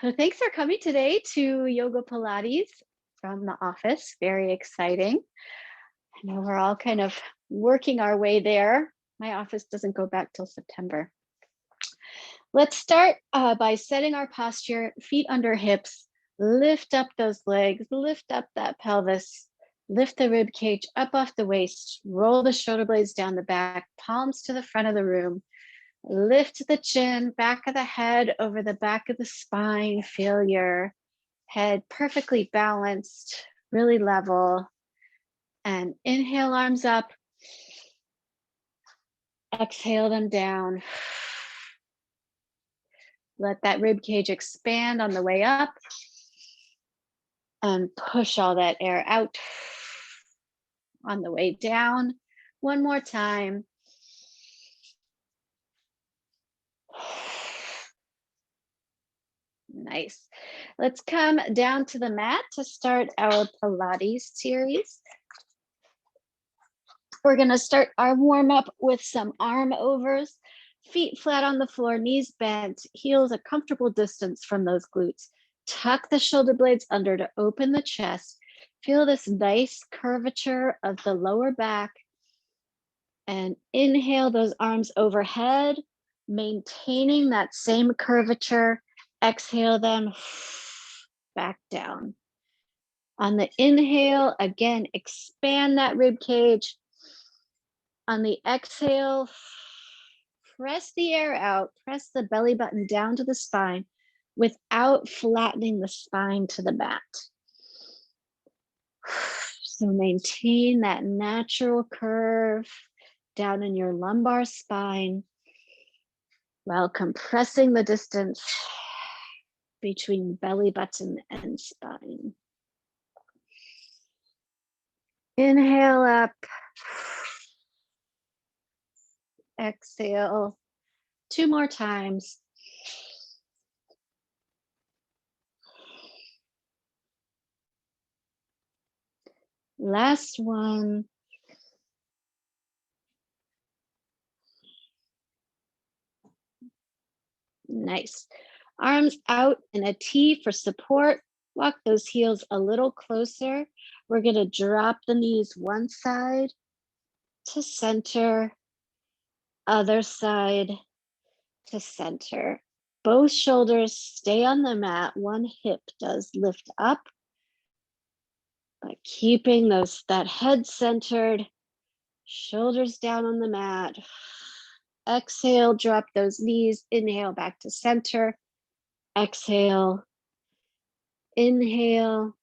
So thanks for coming today to Yoga Pilates from the office. Very exciting. I know we're all kind of working our way there. My office doesn't go back till September. Let's start by setting our posture, feet under hips, lift up those legs, lift up that pelvis, lift the rib cage up off the waist, roll the shoulder blades down the back, palms to the front of the room. Lift the chin, back of the head over the back of the spine. Feel your head perfectly balanced, really level. And inhale, arms up. Exhale them down. Let that rib cage expand on the way up. And push all that air out on the way down. One more time. Nice. Let's come down to the mat to start our Pilates series. We're going to start our warm up with some arm overs, feet flat on the floor, knees bent, heels a comfortable distance from those glutes. Tuck the shoulder blades under to open the chest. Feel this nice curvature of the lower back. And inhale those arms overhead, maintaining that same curvature. Exhale them back down. On the inhale, again, expand that rib cage. On the exhale, press the air out, press the belly button down to the spine without flattening the spine to the mat. So maintain that natural curve down in your lumbar spine while compressing the distance between belly button and spine. Inhale up. Exhale. 2 more times. Last one. Nice. Arms out in a T for support. Walk those heels a little closer. We're going to drop the knees one side to center, other side to center. Both shoulders stay on the mat. One hip does lift up, but keeping that head centered, shoulders down on the mat. Exhale, drop those knees. Inhale, back to center. Exhale, inhale.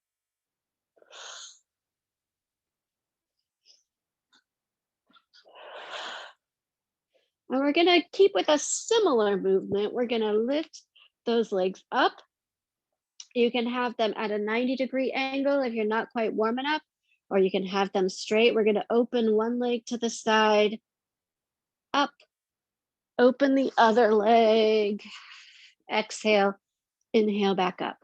And we're going to keep with a similar movement. We're going to lift those legs up. You can have them at a 90-degree angle if you're not quite warm enough, or you can have them straight. We're going to open one leg to the side, up, open the other leg, exhale, inhale back up.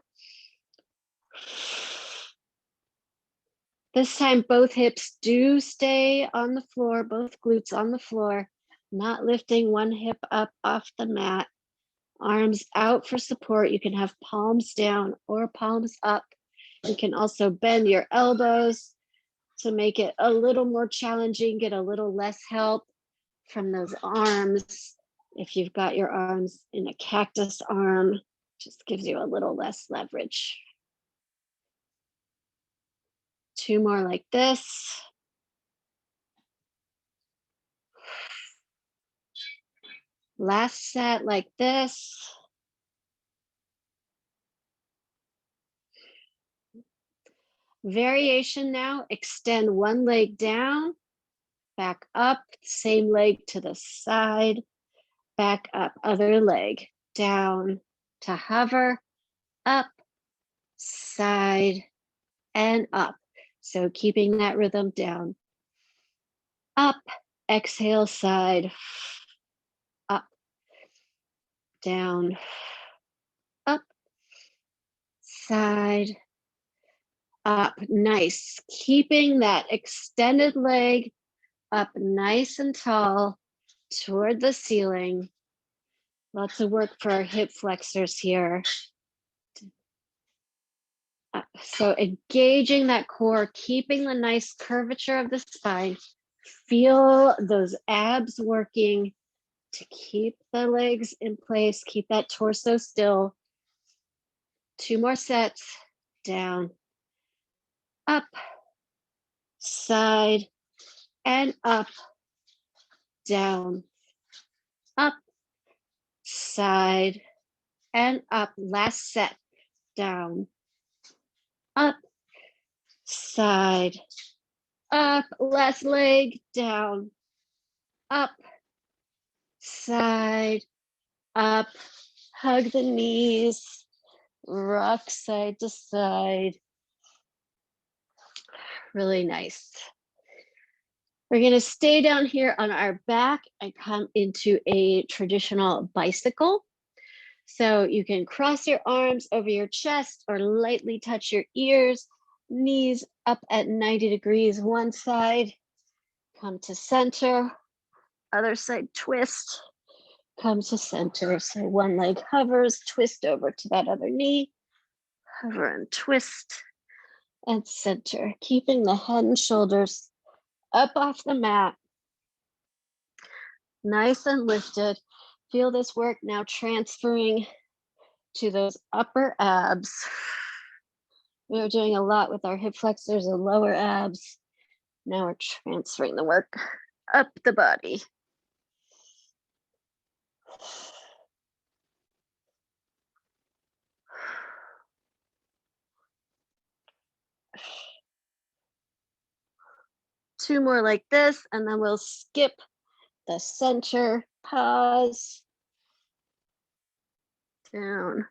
This time, both hips do stay on the floor, both glutes on the floor, not lifting one hip up off the mat. Arms out for support. You can have palms down or palms up. You can also bend your elbows to make it a little more challenging, get a little less help from those arms. If you've got your arms in a cactus arm, just gives you a little less leverage. 2 more like this. Last set like this. Variation now, extend one leg down, back up, same leg to the side, back up, other leg, down to hover, up, side, and up. So keeping that rhythm down. Up, exhale, side, up, down, up, side, up. Nice. Keeping that extended leg up nice and tall toward the ceiling. Lots of work for our hip flexors here. So engaging that core, keeping the nice curvature of the spine. Feel those abs working to keep the legs in place, keep that torso still. 2 more sets, down, up, side, and up, down, up, side, and up. Last set, down, up, side, up, last leg, down, up, side, up, hug the knees, rock side to side. Really nice. We're going to stay down here on our back and come into a traditional bicycle. So you can cross your arms over your chest or lightly touch your ears, knees up at 90 degrees one side, come to center, other side twist, come to center. So one leg hovers, twist over to that other knee, hover and twist, and center, keeping the head and shoulders up off the mat, nice and lifted. Feel this work now transferring to those upper abs. We are doing a lot with our hip flexors and lower abs. Now we're transferring the work up the body. Two more like this, and then we'll skip the center, pause, down,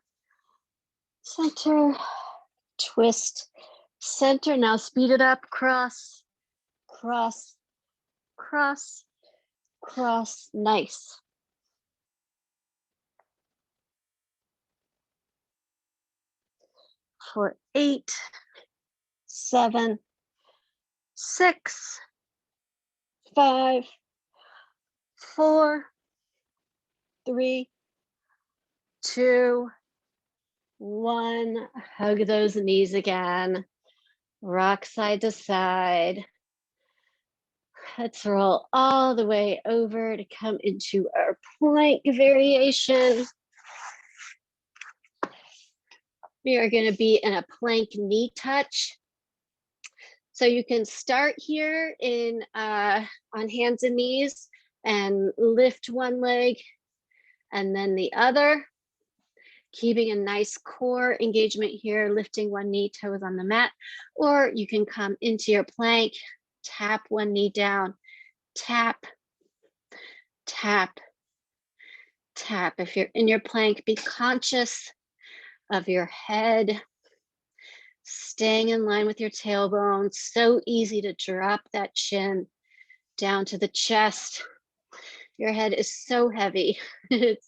center, twist, center. Now speed it up, cross, cross, cross, cross. Nice. For 8, 7, 6, 5, 4, 3, 2, 1. Hug those knees again. Rock side to side. Let's roll all the way over to come into our plank variation. We are going to be in a plank knee touch. So you can start here in on hands and knees and lift one leg and then the other, keeping a nice core engagement here, lifting one knee, toes on the mat. Or you can come into your plank, tap one knee down, tap, tap, tap. If you're in your plank, be conscious of your head staying in line with your tailbone. So easy to drop that chin down to the chest. Your head is so heavy. It's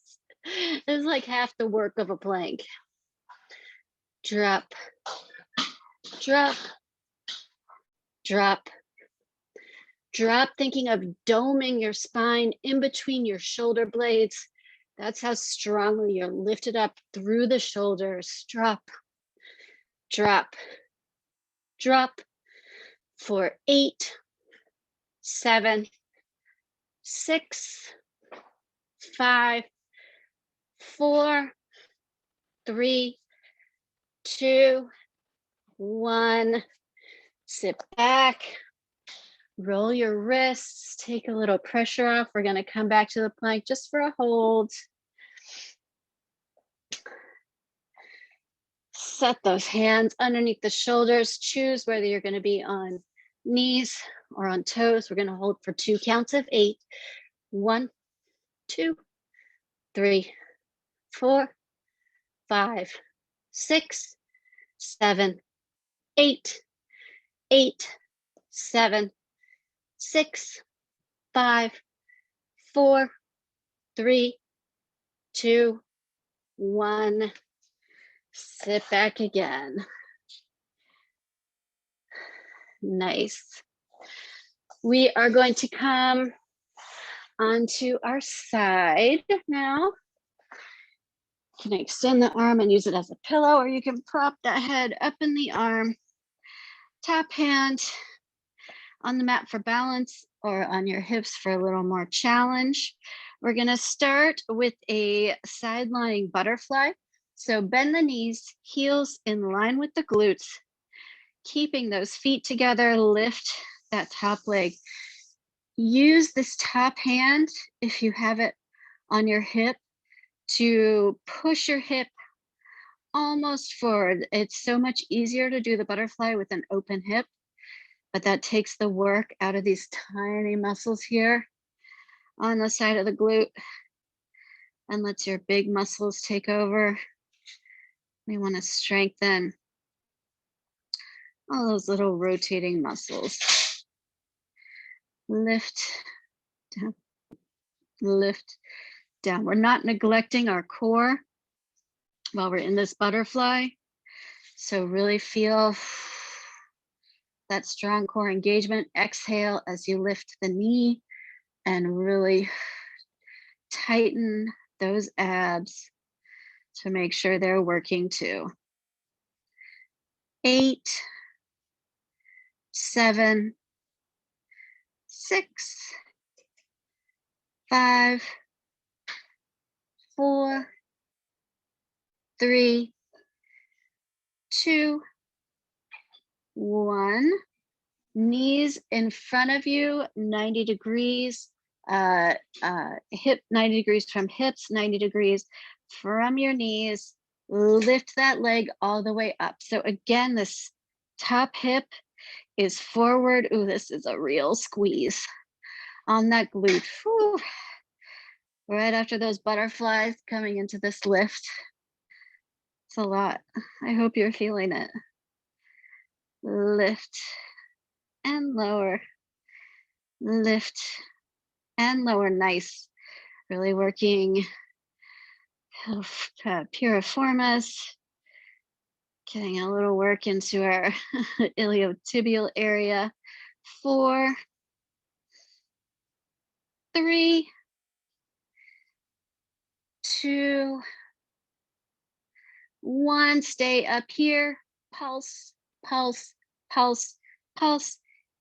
like half the work of a plank. Drop, drop, drop, drop, thinking of doming your spine in between your shoulder blades. That's how strongly you're lifted up through the shoulders. Drop, drop, drop. For 8, 7, 6, 5, 4, 3, 2, 1. Sit back, roll your wrists, take a little pressure off. We're going to come back to the plank just for a hold. Set those hands underneath the shoulders. Choose whether you're going to be on knees or on toes. We're going to hold for 2 counts of 8. 1, 2, 3, 4, 5, 6, 7, 8, 8, 7, 6, 5, 4, 3, 2, 1. Sit back again. Nice. We are going to come onto our side now. You can extend the arm and use it as a pillow, or you can prop that head up in the arm. Top hand on the mat for balance, or on your hips for a little more challenge. We're gonna start with a side lying butterfly. So bend the knees, heels in line with the glutes, keeping those feet together, lift that top leg. Use this top hand, if you have it on your hip, to push your hip almost forward. It's so much easier to do the butterfly with an open hip, but that takes the work out of these tiny muscles here on the side of the glute and lets your big muscles take over. We want to strengthen all those little rotating muscles. Lift down, lift down. We're not neglecting our core while we're in this butterfly. So really feel that strong core engagement. Exhale as you lift the knee and really tighten those abs to make sure they're working too. 8, 7, 6, 5, 4, 3, 2, 1. Knees in front of you, 90 degrees. Hip 90 degrees from hips, 90 degrees from your knees. Lift that leg all the way up. So again, this top hip is forward. Ooh, this is a real squeeze on that glute. Whew. Right after those butterflies coming into this lift. It's a lot. I hope you're feeling it. Lift and lower. Lift and lower. Nice. Really working piriformis, getting a little work into our iliotibial area. 4, 3, 2, 1. Stay up here. Pulse, pulse, pulse, pulse.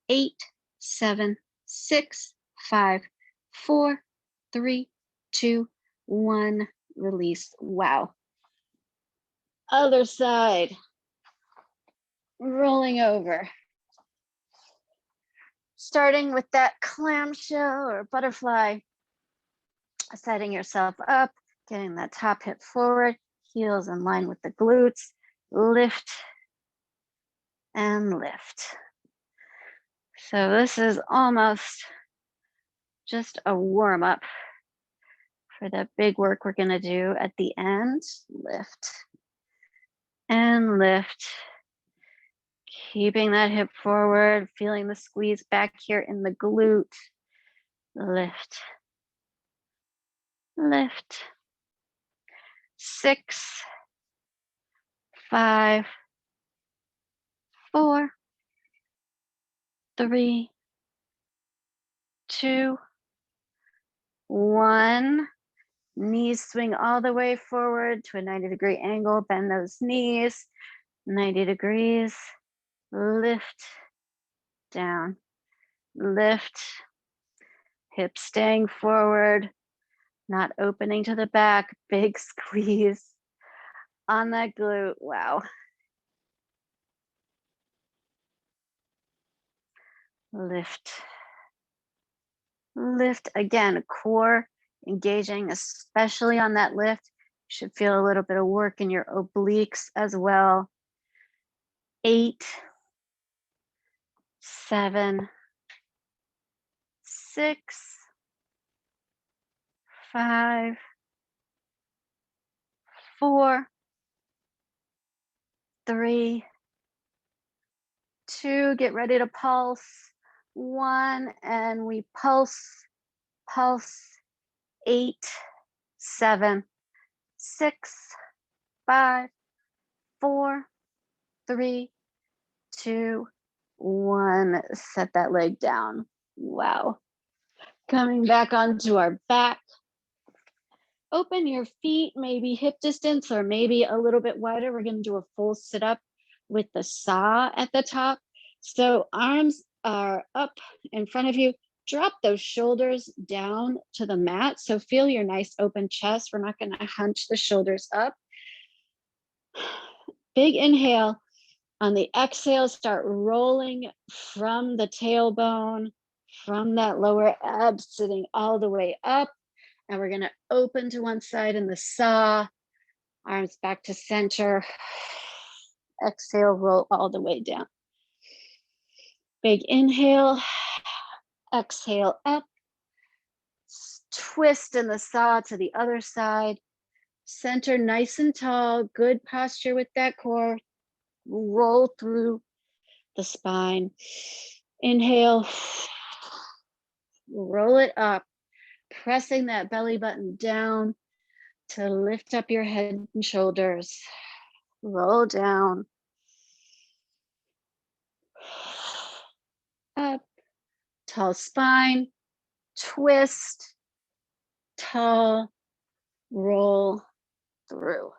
8, 7, 6, 5, 4, 3, 2, 1. Release. Wow. Other side. Rolling over. Starting with that clamshell or butterfly. Setting yourself up, getting that top hip forward, heels in line with the glutes. Lift and lift. So this is almost just a warm up for the big work we're going to do at the end. Lift and lift. Keeping that hip forward, feeling the squeeze back here in the glute. Lift. Lift. 6, 5, 4, 3, 2, 1. Knees swing all the way forward to a 90-degree angle. Bend those knees. 90 degrees. Lift. Down. Lift. Hips staying forward. Not opening to the back. Big squeeze on that glute. Wow. Lift. Lift again. Core engaging, especially on that lift. You should feel a little bit of work in your obliques as well. 8, 7, 6, 5, 4, 3, 2. Get ready to pulse. 1, and we pulse, pulse. 8, 7, 6, 5, 4, 3, 2, 1. Set that leg down. Wow. Coming back onto our back. Open your feet, maybe hip distance or maybe a little bit wider. We're going to do a full sit up with the saw at the top. So arms are up in front of you. Drop those shoulders down to the mat. So feel your nice open chest. We're not going to hunch the shoulders up. Big inhale. On the exhale, start rolling from the tailbone, from that lower abs, sitting all the way up. And we're going to open to one side in the saw, arms back to center. Exhale, roll all the way down. Big inhale, exhale up. Twist in the saw to the other side. Center nice and tall, good posture with that core. Roll through the spine. Inhale, roll it up, pressing that belly button down to lift up your head and shoulders. Roll down. Up, tall spine, twist, tall, roll through.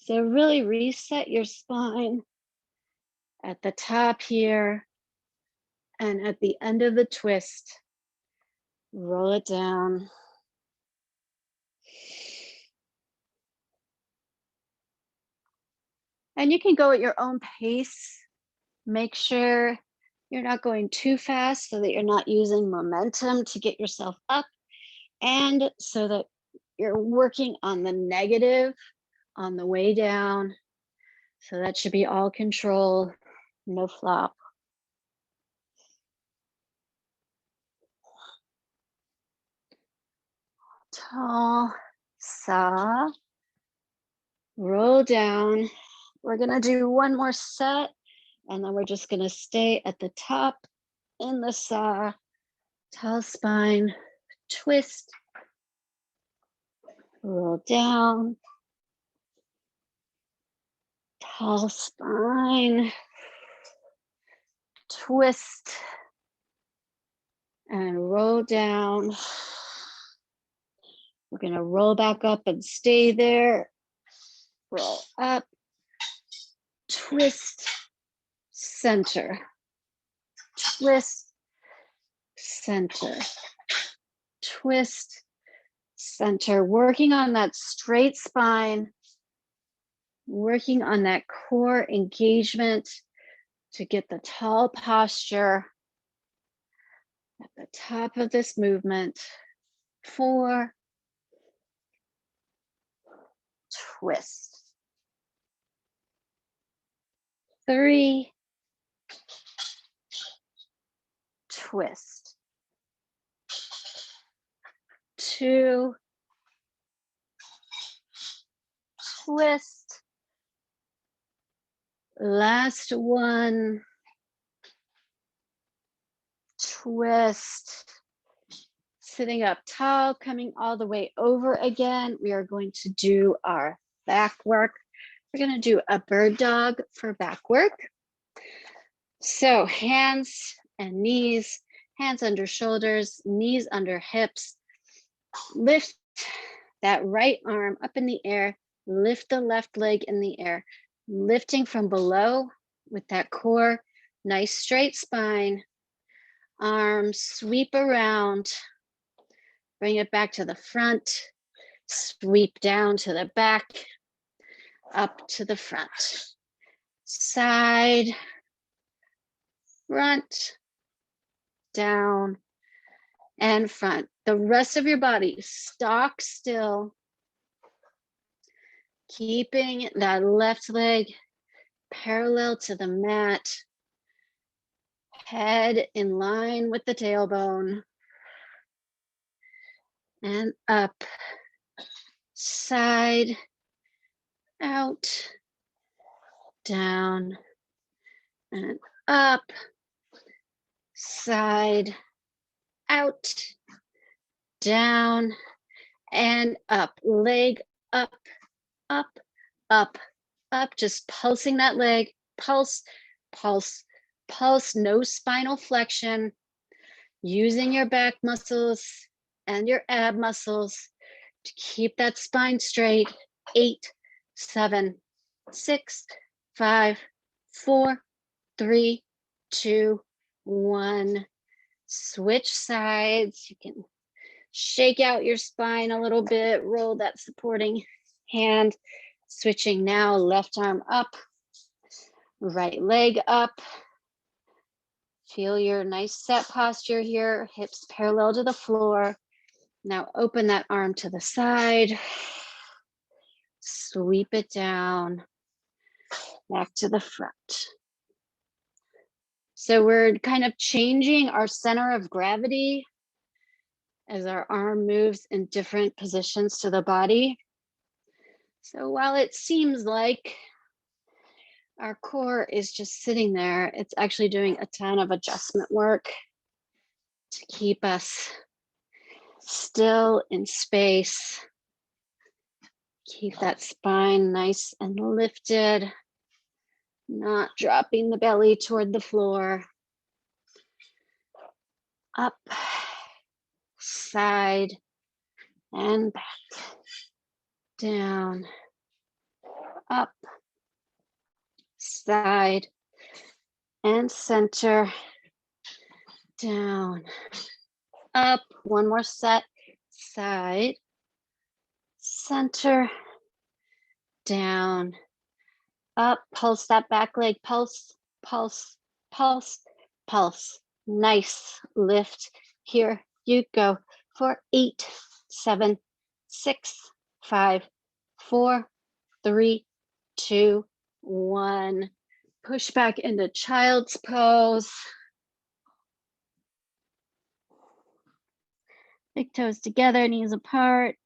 So really reset your spine at the top here, and at the end of the twist, roll it down. And you can go at your own pace. Make sure you're not going too fast so that you're not using momentum to get yourself up, and so that you're working on the negative on the way down. So that should be all control, no flop. Tall, saw, roll down. We're gonna do one more set, and then we're just gonna stay at the top in the saw. Tall spine, twist, roll down. Tall spine, twist, and roll down. We're gonna roll back up and stay there. Roll up, twist, center, twist, center, twist, center. Working on that straight spine, working on that core engagement to get the tall posture at the top of this movement. 4, twist. 3, twist. 2, twist. Last one, twist. Sitting up tall, coming all the way over again. We are going to do our back work. We're going to do a bird dog for back work. So hands and knees, hands under shoulders, knees under hips. Lift that right arm up in the air. Lift the left leg in the air. Lifting from below with that core. Nice straight spine. Arms sweep around. Bring it back to the front. Sweep down to the back. Up to the front. Side. Front. Down. And front. The rest of your body, stock still. Keeping that left leg parallel to the mat. Head in line with the tailbone. And up. Side. Out. Down. And up. Side. Out. Down. And up. Leg up. Up. Up. Up. Just pulsing that leg. Pulse. Pulse. Pulse. No spinal flexion. Using your back muscles and your ab muscles To keep that spine straight. 8, 7, 6, 5, 4, 3, 2, 1. Switch sides. You can shake out your spine a little bit, roll that supporting hand. Switching now, left arm up, right leg up. Feel your nice set posture here, hips parallel to the floor. Now open that arm to the side, sweep it down, back to the front. So we're kind of changing our center of gravity as our arm moves in different positions to the body. So while it seems like our core is just sitting there, it's actually doing a ton of adjustment work to keep us still in space. Keep that spine nice and lifted, not dropping the belly toward the floor. Up, side, and back. Down, up, side, and center. Down, up. One more set. Side, center, down, up. Pulse that back leg. Pulse, pulse, pulse, pulse. Nice lift. Here you go for 8, 7, 6, 5, 4, 3, 2, 1. Push back into child's pose. Big toes together, knees apart.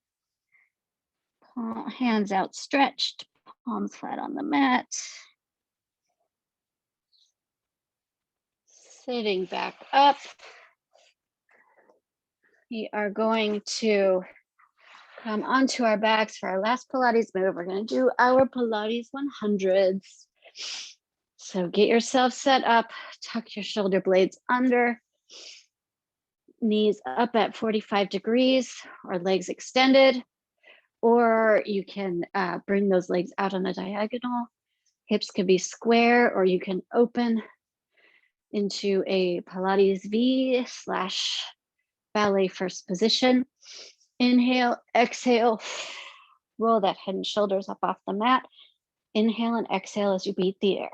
Hands outstretched, palms flat on the mat. Sitting back up. We are going to come onto our backs for our last Pilates move. We're going to do our Pilates 100s. So get yourself set up, tuck your shoulder blades under, knees up at 45 degrees or legs extended, or you can bring those legs out on a diagonal. Hips can be square, or you can open into a Pilates V / ballet first position. Inhale, exhale, roll that head and shoulders up off the mat. Inhale and exhale as you beat the air.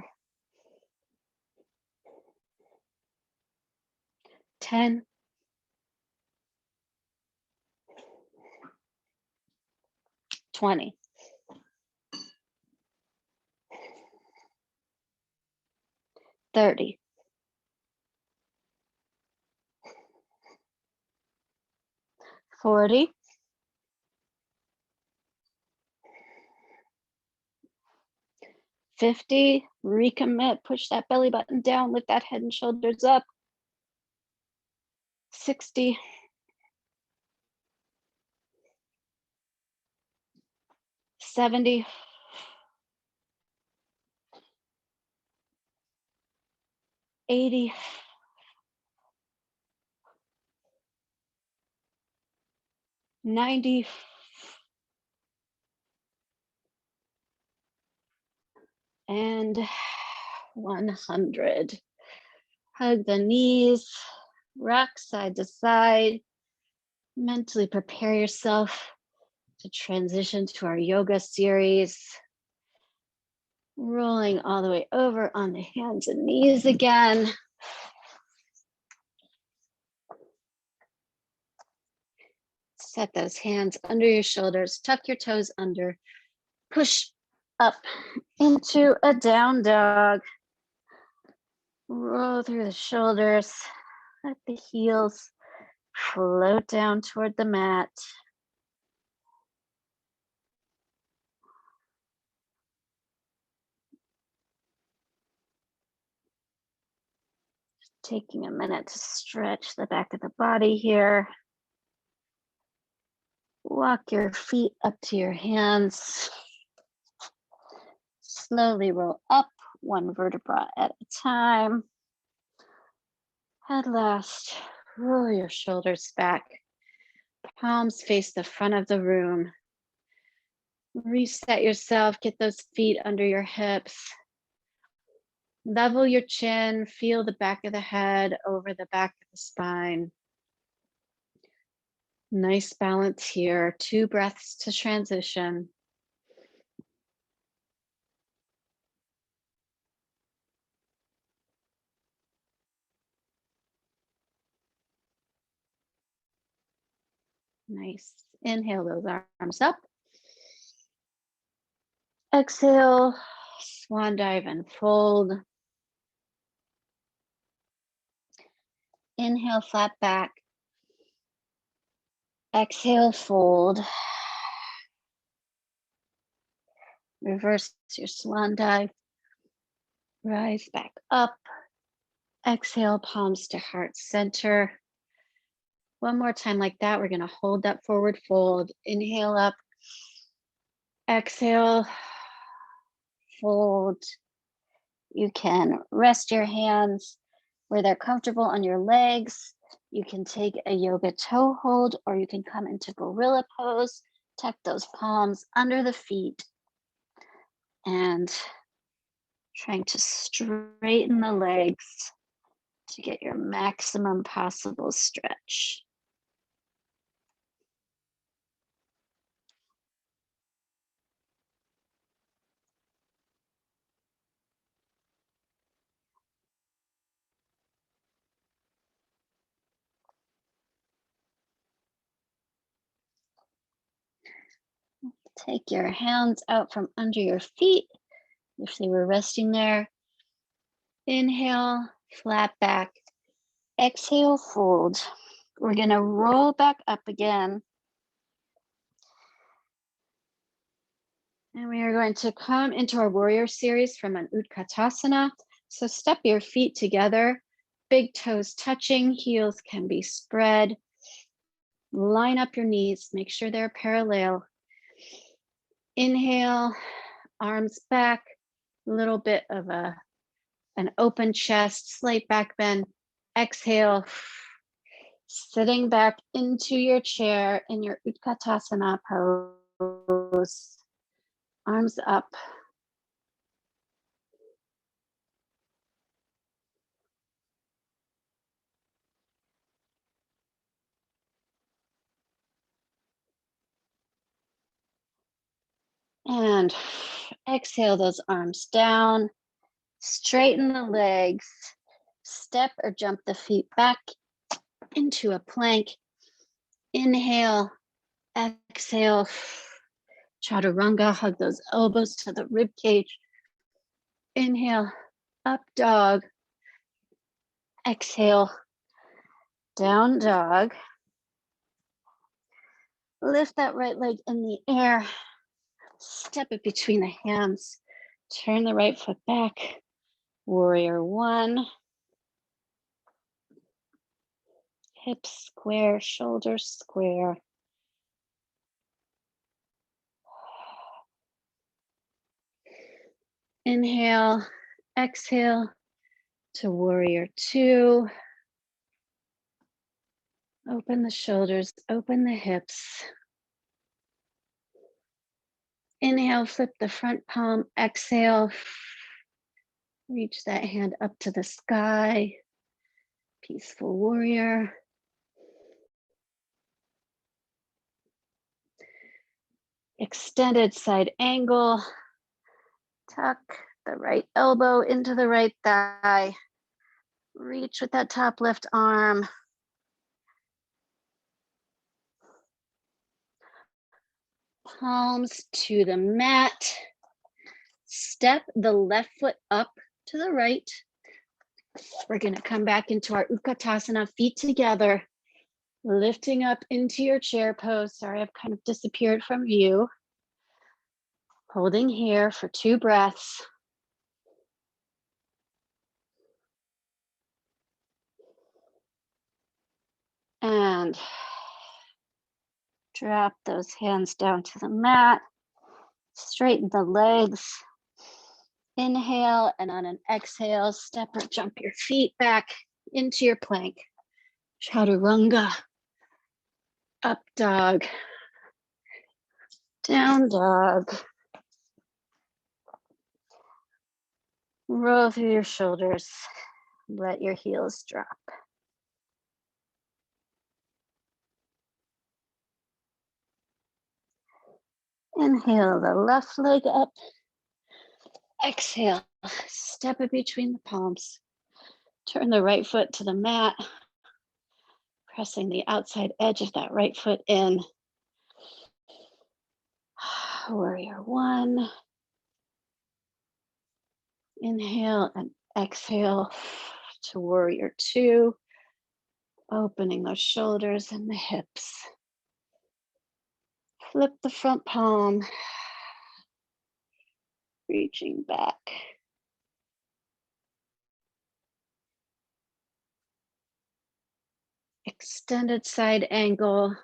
10, 20, 30, 40, 50, recommit, push that belly button down, lift that head and shoulders up. 60, 70, 80, 90, 100. Hug the knees, rock side to side. Mentally prepare yourself to transition to our yoga series. Rolling all the way over on the hands and knees again. Set those hands under your shoulders, tuck your toes under, push up into a down dog. Roll through the shoulders, let the heels float down toward the mat. Taking a minute to stretch the back of the body here. Walk your feet up to your hands. Slowly roll up one vertebra at a time. At last, roll your shoulders back. Palms face the front of the room. Reset yourself, get those feet under your hips. Level your chin, feel the back of the head over the back of the spine. Nice balance here. 2 breaths to transition. Nice. Inhale those arms up. Exhale, swan dive and fold. Inhale, flat back. Exhale, fold. Reverse your swan dive. Rise back up. Exhale, palms to heart center. One more time like that. We're going to hold that forward fold. Inhale up. Exhale, fold. You can rest your hands where they're comfortable on your legs. You can take a yoga toe hold, or you can come into gorilla pose. Tuck those palms under the feet and trying to straighten the legs to get your maximum possible stretch. Take your hands out from under your feet if they were resting there. Inhale, flat back. Exhale, fold. We're going to roll back up again. And we are going to come into our warrior series from an Utkatasana. So step your feet together, big toes touching, heels can be spread. Line up your knees, make sure they're parallel. Inhale, arms back, a little bit of an open chest, slight back bend. Exhale, sitting back into your chair in your Utkatasana pose. Arms up. And exhale those arms down. Straighten the legs. Step or jump the feet back into a plank. Inhale, exhale. Chaturanga, hug those elbows to the rib cage. Inhale, up dog. Exhale, down dog. Lift that right leg in the air. Step it between the hands. Turn the right foot back. Warrior one. Hips square, shoulders square. Inhale, exhale to warrior two. Open the shoulders, open the hips. Inhale, flip the front palm. Exhale, reach that hand up to the sky. Peaceful warrior. Extended side angle. Tuck the right elbow into the right thigh. Reach with that top left arm. Palms to the mat. Step the left foot up to the right. We're going to come back into our Utkatasana, feet together, lifting up into your chair pose. Sorry, I've kind of disappeared from view. Holding here for 2 breaths. And drop those hands down to the mat. Straighten the legs. Inhale, and on an exhale, step or jump your feet back into your plank. Chaturanga. Up dog. Down dog. Roll through your shoulders. Let your heels drop. Inhale the left leg up. Exhale, step it between the palms. Turn the right foot to the mat, pressing the outside edge of that right foot in. Warrior one. Inhale and exhale to warrior two. Opening those shoulders and the hips. Flip the front palm. Reaching back. Extended side angle.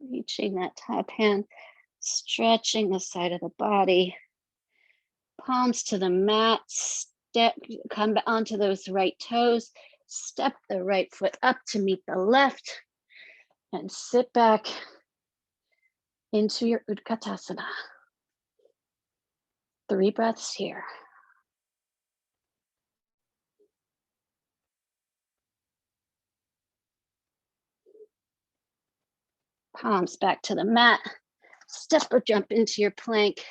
Reaching that top hand, stretching the side of the body. Palms to the mat, step, come onto those right toes, step the right foot up to meet the left, and sit back into your Utkatasana. 3 breaths here. Palms back to the mat, step or jump into your plank,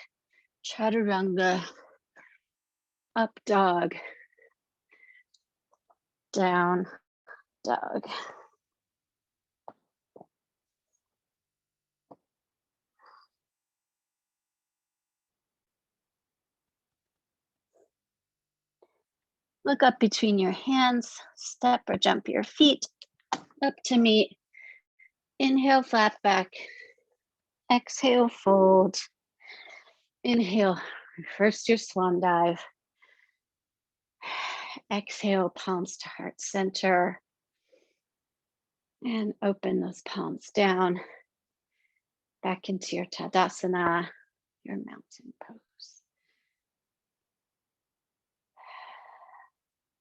chaturanga, up dog, down dog. Look up between your hands, step or jump your feet up to meet. Inhale, flat back. Exhale, fold. Inhale, reverse your swan dive. Exhale, palms to heart center. And open those palms down. Back into your Tadasana, your mountain pose.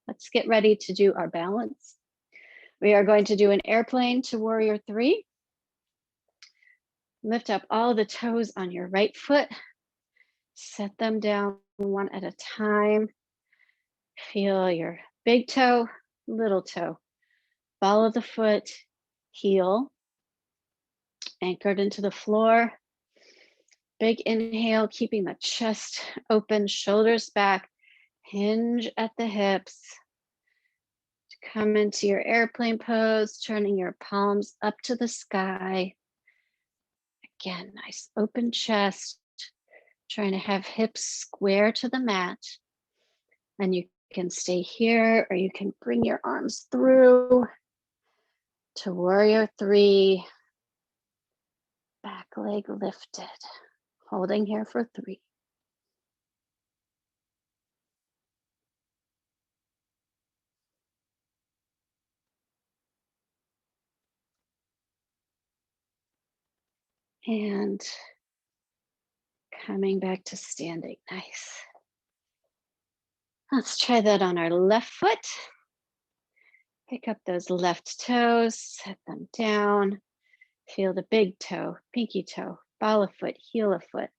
Let's get ready to do our balance. We are going to do an airplane to warrior three. Lift up all the toes on your right foot. Set them down one at a time. Feel your big toe, little toe. Ball of the foot, heel, anchored into the floor. Big inhale, keeping the chest open, shoulders back, hinge at the hips. Come into your airplane pose, turning your palms up to the sky. Again, nice open chest, trying to have hips square to the mat. And you can stay here or you can bring your arms through to warrior three. Back leg lifted, holding here for 3. And coming back to standing, nice. Let's try that on our left foot. Pick up those left toes, set them down. Feel the big toe, pinky toe, ball of foot, heel of foot.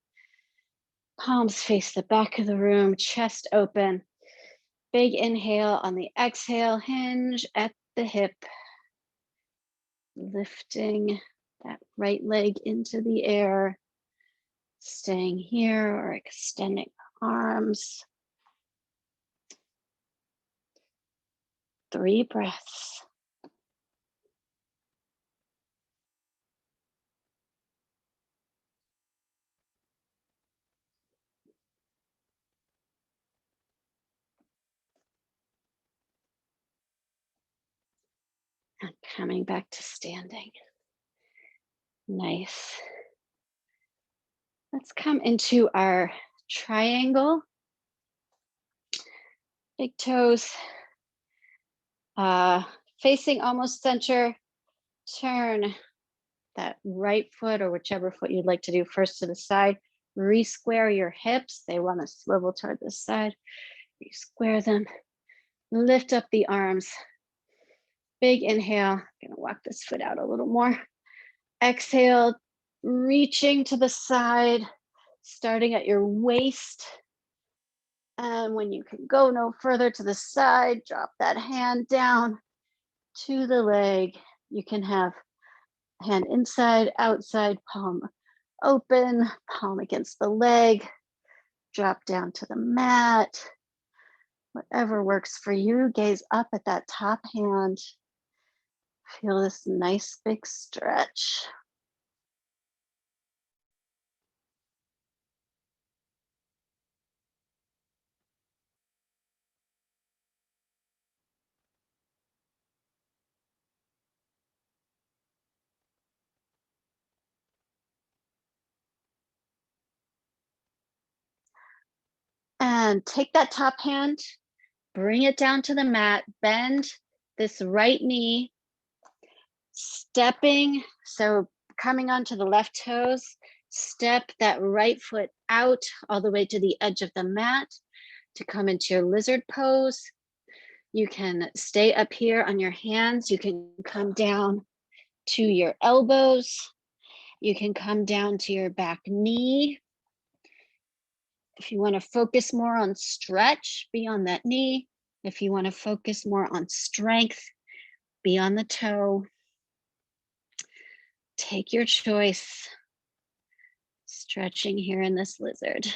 Palms face the back of the room, chest open. Big inhale on the exhale, hinge at the hip. Lifting that right leg into the air. Staying here or extending the arms. 3 breaths. And coming back to standing. Nice. Let's come into our triangle. Big toes facing almost center. Turn that right foot or whichever foot you'd like to do first to the side. Re-square your hips. They want to swivel toward the side. Square them. Lift up the arms. Big inhale. I'm gonna walk this foot out a little more. Exhale, reaching to the side, starting at your waist. And when you can go no further to the side, drop that hand down to the leg. You can have hand inside, outside, palm open, palm against the leg. Drop down to the mat. Whatever works for you, gaze up at that top hand. Feel this nice big stretch. And take that top hand, bring it down to the mat, bend this right knee, stepping, so coming onto the left toes, step that right foot out all the way to the edge of the mat to come into your lizard pose. You can stay up here on your hands. You can come down to your elbows. You can come down to your back knee. If you want to focus more on stretch, be on that knee. If you want to focus more on strength, be on the toe. Take your choice. Stretching here in this lizard.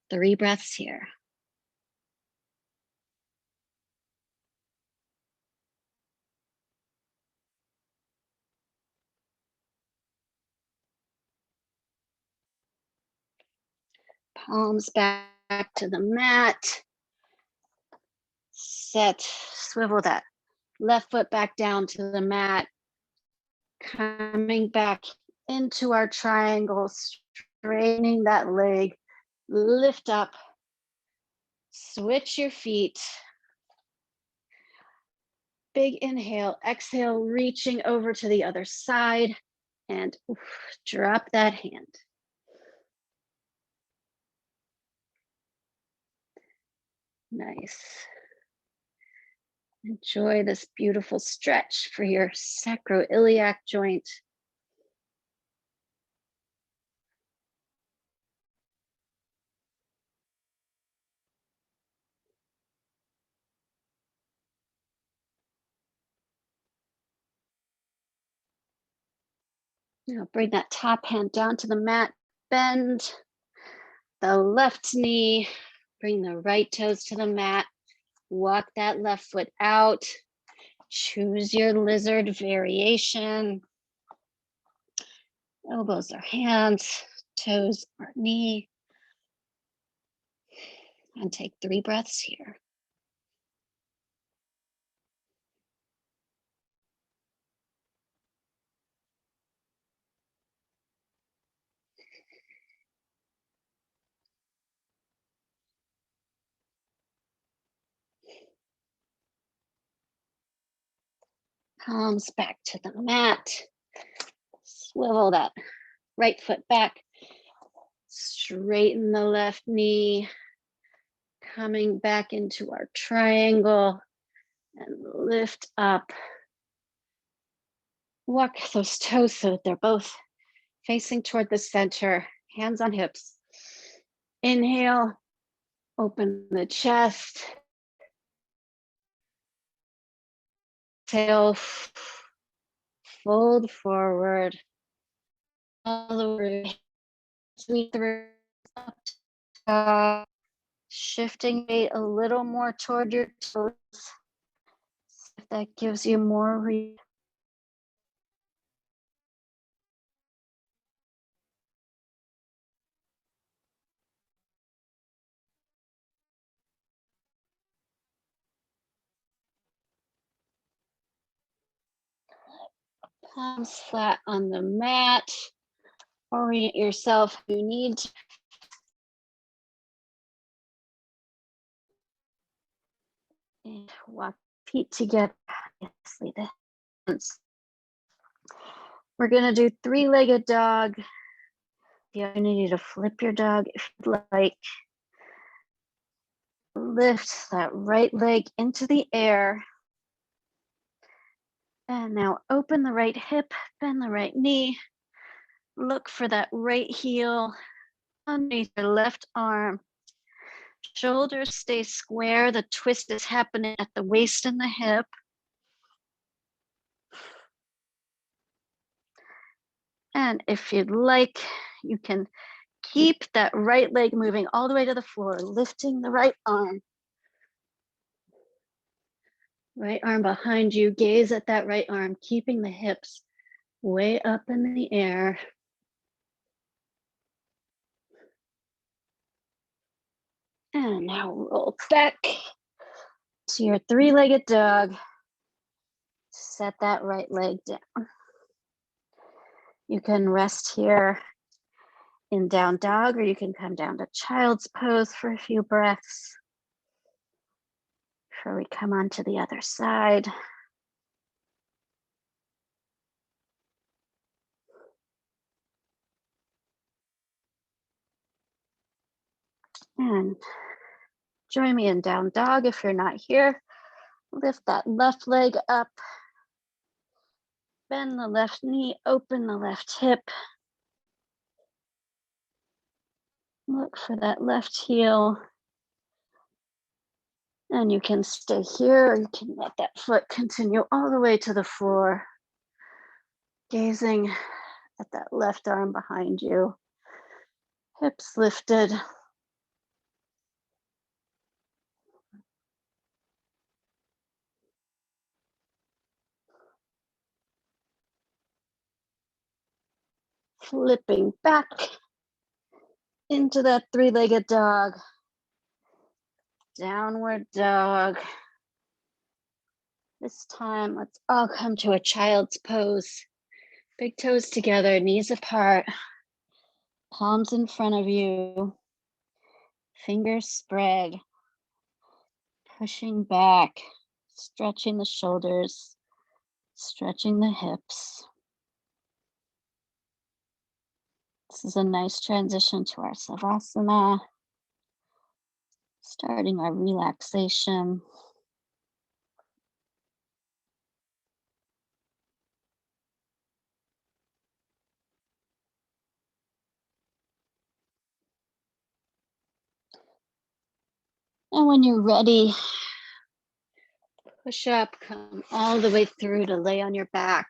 3 breaths here. Palms back to the mat. Set, swivel that left foot back down to the mat. Coming back into our triangle, straightening that leg, lift up, switch your feet. Big inhale, exhale, reaching over to the other side, and drop that hand. Nice. Enjoy this beautiful stretch for your sacroiliac joint. Now bring that top hand down to the mat, bend the left knee, bring the right toes to the mat, walk that left foot out, choose your lizard variation. Elbows are hands, toes are knee. And take 3 breaths here. Palms back to the mat. Swivel that right foot back. Straighten the left knee. Coming back into our triangle and lift up. Walk those toes so that they're both facing toward the center, hands on hips. Inhale, open the chest. Exhale, fold forward. All the way sweep through up to the top. Shifting weight a little more toward your toes. If that gives you more reach. Palms flat on the mat. Orient yourself if you need to. And walk feet together. We're going to do 3-legged dog. The opportunity to flip your dog if you'd like. Lift that right leg into the air. And now open the right hip, bend the right knee. Look for that right heel underneath your left arm. Shoulders stay square. The twist is happening at the waist and the hip. And if you'd like, you can keep that right leg moving all the way to the floor, lifting the right arm. Right arm behind you, gaze at that right arm, keeping the hips way up in the air. And now roll back to your three-legged dog. Set that right leg down. You can rest here in down dog, or you can come down to child's pose for a few breaths before we come on to the other side. And join me in down dog if you're not here. Lift that left leg up. Bend the left knee, open the left hip. Look for that left heel. And you can stay here, or you can let that foot continue all the way to the floor, gazing at that left arm behind you. Hips lifted. Flipping back into that three-legged dog. Downward dog. This time, let's all come to a child's pose. Big toes together, knees apart, palms in front of you, fingers spread, pushing back, stretching the shoulders, stretching the hips. This is a nice transition to our Savasana, starting our relaxation. And when you're ready, push up, come all the way through to lay on your back.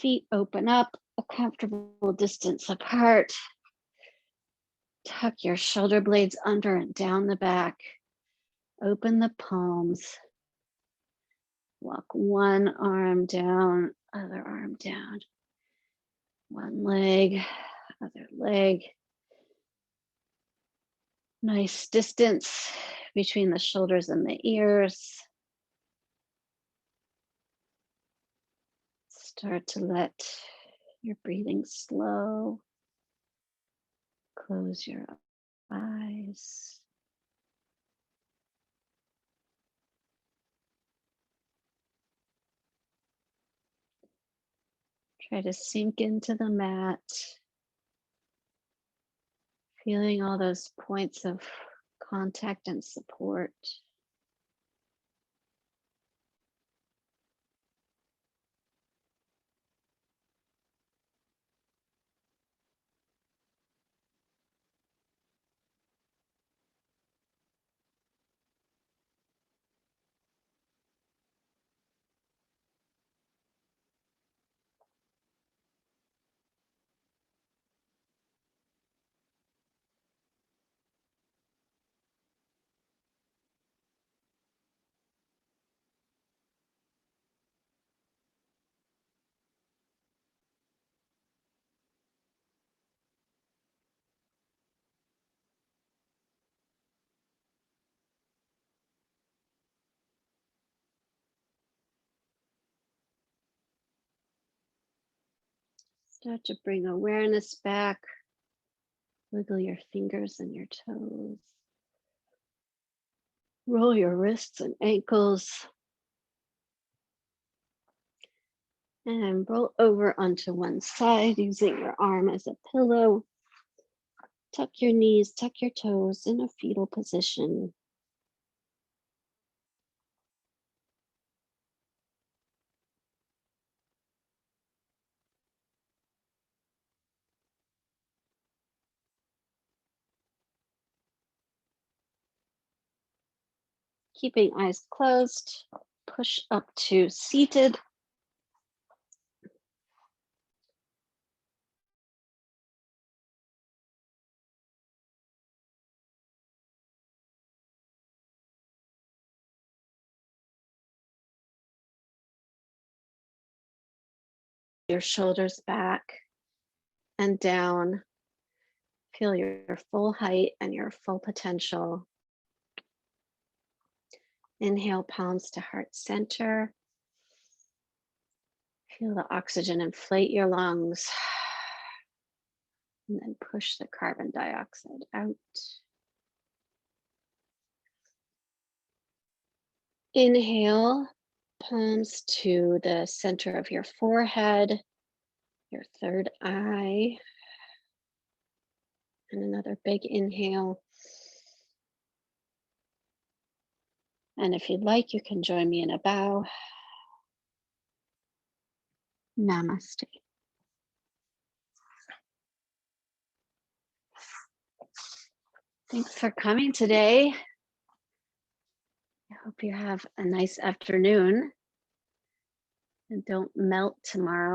Feet open up a comfortable distance apart. Tuck your shoulder blades under and down the back. Open the palms. Walk one arm down, other arm down. One leg, other leg. Nice distance between the shoulders and the ears. Start to let your breathing slow. Close your eyes. Try to sink into the mat, feeling all those points of contact and support. Start to bring awareness back. Wiggle your fingers and your toes. Roll your wrists and ankles. And roll over onto one side using your arm as a pillow. Tuck your knees, tuck your toes in a fetal position. Keeping eyes closed, push up to seated. Your shoulders back and down. Feel your full height and your full potential. Inhale, palms to heart center. Feel the oxygen inflate your lungs. And then push the carbon dioxide out. Inhale, palms to the center of your forehead, your third eye. And another big inhale. And if you'd like, you can join me in a bow. Namaste. Thanks for coming today. I hope you have a nice afternoon and don't melt tomorrow.